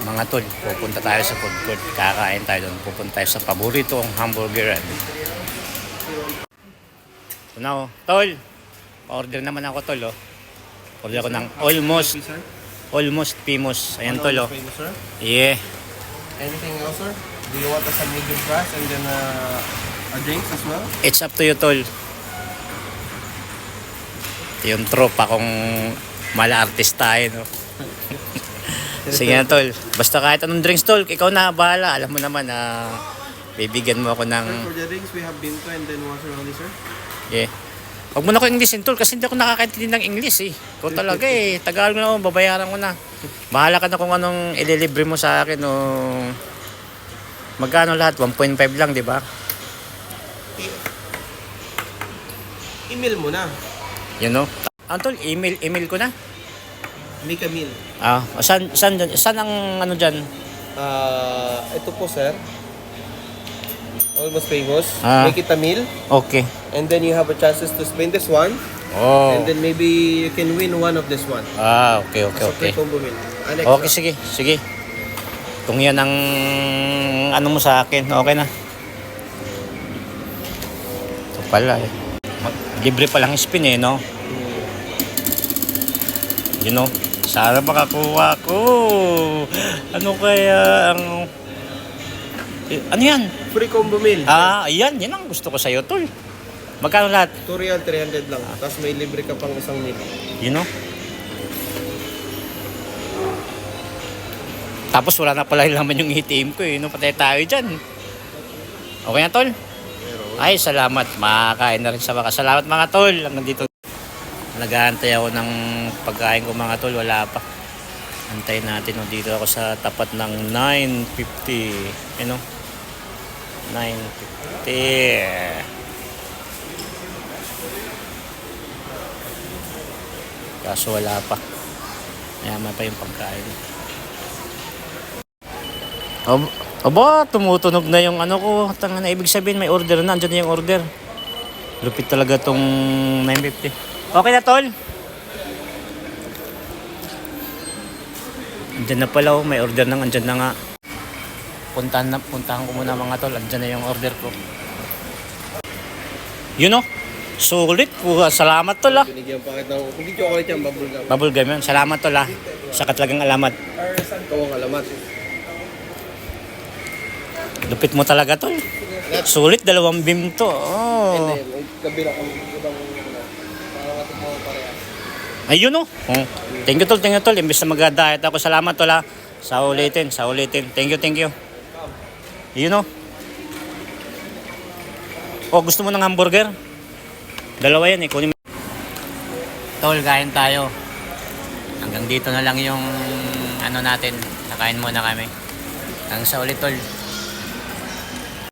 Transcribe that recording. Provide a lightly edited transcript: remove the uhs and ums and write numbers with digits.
Mga tol, pupunta tayo sa food court. Kakain tayo doon. Pupunta tayo sa paboritong hamburgeran. So now, tol, order naman ako tol, oh. Order ako ng almost famous. Ayan tol, oh. Famous, sir? Yeah. Anything else, sir? Do you want some medium fries and then a drinks as well? It's up to you, tol. Yung tropa kong mala artista no. Sige na, tol. Basta kahit anong drinks, tol, ikaw na bahala. Alam mo naman na bibigyan mo ako ng... Sir, for the drinks, we have Binto and then water only, sir. Yeah. Huwag mo na ko English, tol, kasi hindi ako nakakaintindi ng English, eh. Ikaw talaga, eh. Tagalog na ako, babayaran ko na. Bahala ka na kung anong ililibre mo sa akin, o... Magkano lahat? 1.5 lang, di ba? Email mo na. You know? Tol, email ko na. Make a meal. Saan ang ano dyan? Ito po, sir. Almost famous. Make it a meal. Okay. And then you have a chances to spin this one. Oh. And then maybe you can win one of this one. Okay. Combo meal. Okay, sige. Kung yan ang ano mo sa akin, okay na. Ito pala, eh. Libre pa lang spin, eh, no? You know? Sana makakuha ko. Ano kaya ang... Ano yan? Free combo meal. Ayan. Yan ang gusto ko sa'yo, tol. Magkano lahat? 2 real, 300 lang. Tapos may libre ka pang isang meal. You know? Tapos wala na pala laman yung ATM ko, eh. No? Patay tayo dyan. Okay na, tol? Ay, salamat. Makakain na rin sa mga. Salamat, mga tol. Hanggang dito. Nag-aantay ako ng pagkain ko, mga tol. Wala pa. Antayin natin. No? Dito ako sa tapat ng 950. You know? 950. Kaso wala pa. Mayaman pa yung pagkain. Aba, tumutunog na yung ano ko. Tanga na, ibig sabihin may order na. Andiyan na yung order. Lupit talaga tong 950. Okay na, tol? Andiyan na pala, oh. May order nang, andyan na nga. Puntahan ko muna, mga tol. Andyan na yung order ko. You know? Sulit. Salamat, tol, ah. Binigyan pa kita. Hindi chocolate yan, bubblegum. Bubblegum yun. Salamat, tol, ah. Sa katlagang alamat. Ito ang alamat. Lupit mo talaga, tol. Sulit, 2 beam to. Oh. Kabila kung ibang parang mo pareha. Ayun, oh. Thank you, tol. Imbes na mag-diet ako. Salamat, tol, ah. Sa ulitin. Thank you. Ayun, oh. Oh, gusto mo ng hamburger? 2 yan, eh. Kunin mo. Tol, kain tayo. Hanggang dito na lang yung ano natin. Nakain muna kami. Hanggang sa ulit, tol.